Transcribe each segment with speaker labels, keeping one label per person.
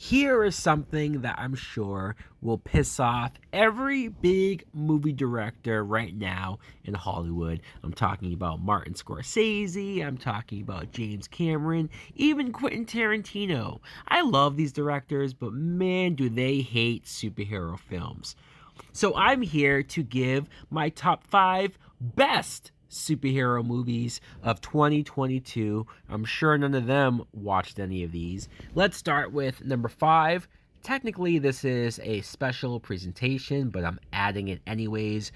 Speaker 1: Here is something that I'm sure will piss off every big movie director right now in Hollywood. I'm talking about Martin Scorsese, I'm talking about James Cameron, even Quentin Tarantino. I love these directors, but man, do they hate superhero films. So I'm here to give my top 5 best superhero movies of 2022. I'm sure none of them watched any of these. Let's start with number 5. Technically, this is a special presentation, but I'm adding it anyways.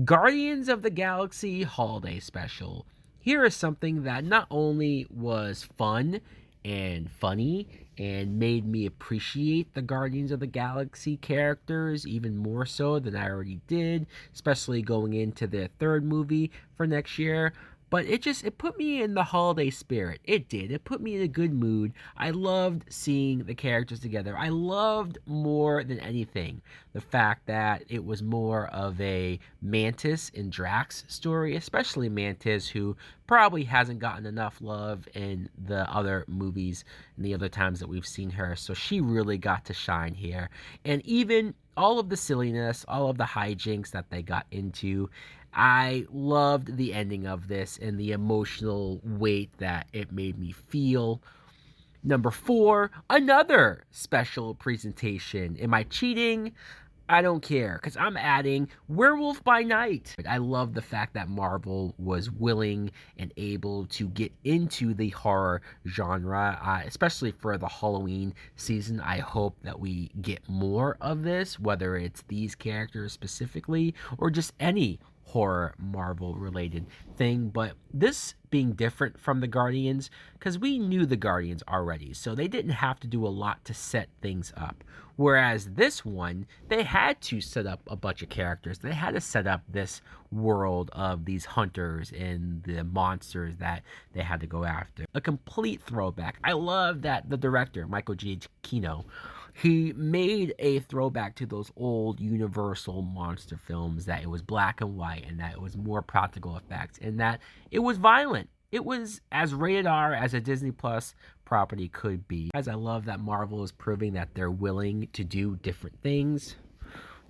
Speaker 1: Guardians of the Galaxy Holiday Special. Here is something that not only was fun and funny and made me appreciate the Guardians of the Galaxy characters even more so than I already did, especially going into their third movie for next year. But it put me in the holiday spirit. It did. It put me in a good mood. I loved seeing the characters together. I loved more than anything the fact that it was more of a Mantis and Drax story, especially Mantis, who probably hasn't gotten enough love in the other movies and the other times that we've seen her. So she really got to shine here. And even all of the silliness, all of the hijinks that they got into, I loved the ending of this and the emotional weight that it made me feel. Number 4, another special presentation. Am I cheating? I don't care, because I'm adding Werewolf by Night. I love the fact that Marvel was willing and able to get into the horror genre, especially for the Halloween season. I hope that we get more of this, whether it's these characters specifically or just any horror Marvel related thing. But this being different from the Guardians, because we knew the Guardians already, so they didn't have to do a lot to set things up. Whereas this one, they had to set up a bunch of characters. They had to set up this world of these hunters and the monsters that they had to go after. A complete throwback. I love that the director, Michael Giacchino, he made a throwback to those old Universal monster films, that it was black and white and that it was more practical effects and that it was violent. It was as rated R as a Disney Plus property could be. As I love that Marvel is proving that they're willing to do different things.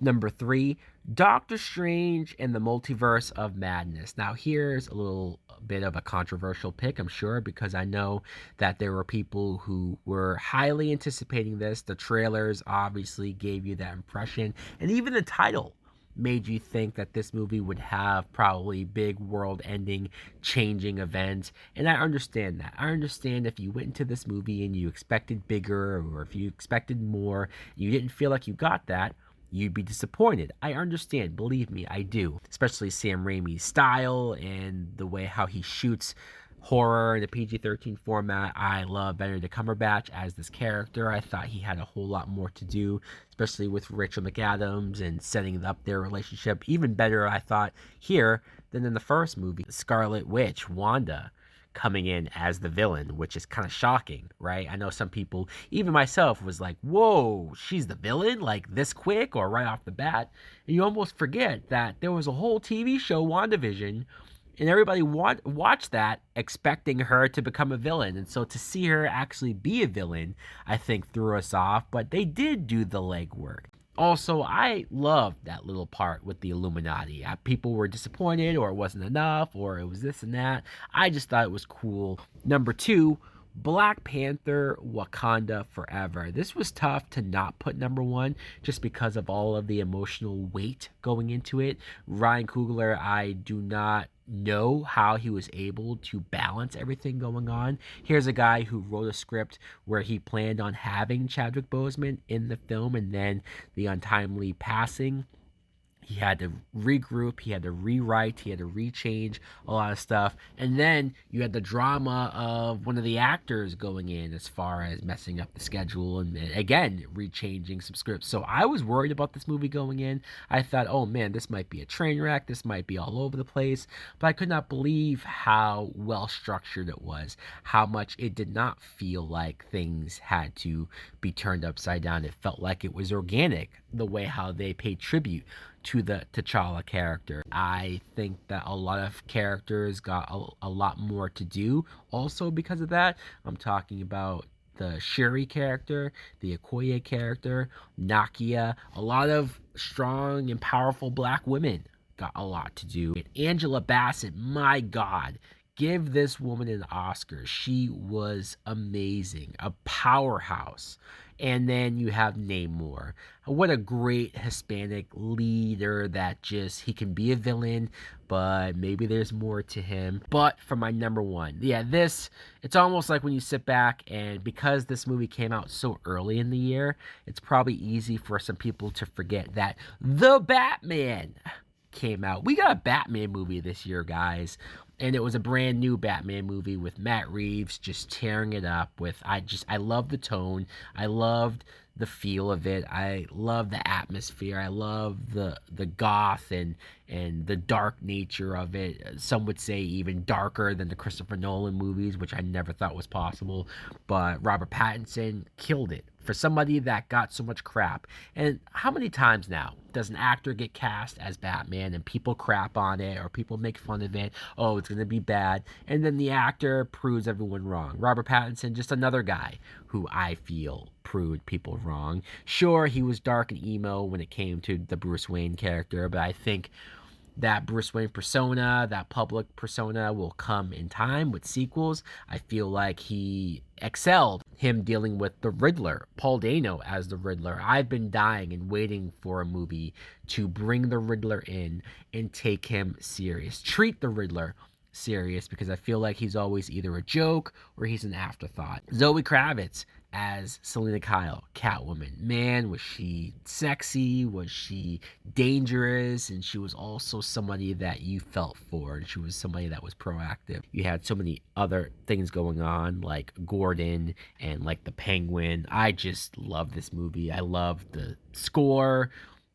Speaker 1: Number 3, Doctor Strange and the Multiverse of Madness. Now, here's a little bit of a controversial pick, I'm sure, because I know that there were people who were highly anticipating this. The trailers obviously gave you that impression, and even the title made you think that this movie would have probably big world-ending, changing events. And I understand that. I understand if you went into this movie and you expected bigger, or if you expected more, you didn't feel like you got that, you'd be disappointed. I understand, believe me, I do. Especially Sam Raimi's style and the way how he shoots horror in a PG-13 format. I love Benedict Cumberbatch as this character. I thought he had a whole lot more to do, especially with Rachel McAdams and setting up their relationship. Even better, I thought, here than in the first movie. Scarlet Witch, Wanda, coming in as the villain, which is kind of shocking, right? I know some people, even myself, was like, whoa, she's the villain, like this quick or right off the bat. And you almost forget that there was a whole TV show, WandaVision, and everybody watched that expecting her to become a villain. And so to see her actually be a villain, I think threw us off, but they did do the legwork. Also, I loved that little part with the Illuminati. People were disappointed, or it wasn't enough, or it was this and that. I just thought it was cool. Number 2, Black Panther Wakanda Forever. This was tough to not put number 1 just because of all of the emotional weight going into it. Ryan Coogler, I do not know how he was able to balance everything going on. Here's a guy who wrote a script where he planned on having Chadwick Boseman in the film, and then the untimely passing, he had to regroup, he had to rewrite, he had to rechange a lot of stuff. And then you had the drama of one of the actors going in as far as messing up the schedule and again, rechanging some scripts. So I was worried about this movie going in. I thought, oh man, this might be a train wreck. This might be all over the place. But I could not believe how well structured it was, how much it did not feel like things had to be turned upside down. It felt like it was organic, the way how they paid tribute to the T'Challa character. I think that a lot of characters got a lot more to do also because of that. I'm talking about the Shuri character, the Okoye character, Nakia. A lot of strong and powerful black women got a lot to do. And Angela Bassett, my God, give this woman an Oscar. She was amazing, a powerhouse. And then you have Namor. What a great Hispanic leader that just, he can be a villain, but maybe there's more to him. But for my number one, yeah, it's almost like when you sit back, and because this movie came out so early in the year, it's probably easy for some people to forget that The Batman came out. We got a Batman movie this year, guys. And it was a brand new Batman movie with Matt Reeves just tearing it up with, I love the tone. I loved the feel of it. I love the atmosphere. I love the goth and the dark nature of it. Some would say even darker than the Christopher Nolan movies, which I never thought was possible. But Robert Pattinson killed it for somebody that got so much crap. And how many times now does an actor get cast as Batman and people crap on it or people make fun of it? Oh, it's going to be bad. And then the actor proves everyone wrong. Robert Pattinson, just another guy who I feel proved people wrong. Sure, he was dark and emo when it came to the Bruce Wayne character, but I think that Bruce Wayne persona, that public persona, will come in time with sequels. I feel like he excelled him dealing with the Riddler, Paul Dano as the Riddler. I've been dying and waiting for a movie to bring the Riddler in and take him serious. Treat the Riddler serious, because I feel like he's always either a joke or he's an afterthought. Zoe Kravitz as Selina Kyle, Catwoman. Man, was she sexy, was she dangerous, and she was also somebody that you felt for, and she was somebody that was proactive. You had so many other things going on, like Gordon and like the Penguin. I just love this movie. I love the score,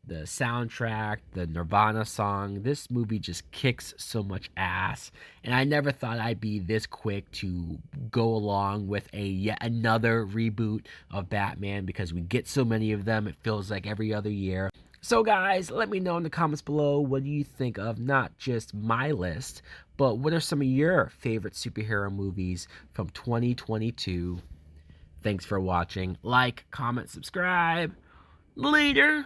Speaker 1: the soundtrack, the Nirvana song. This movie just kicks so much ass, and I never thought I'd be this quick to go along with a yet another reboot of Batman, because we get so many of them. It feels like every other year. So guys, let me know in the comments below, what do you think of not just my list, but what are some of your favorite superhero movies from 2022? Thanks for watching. Like, comment, subscribe. Later.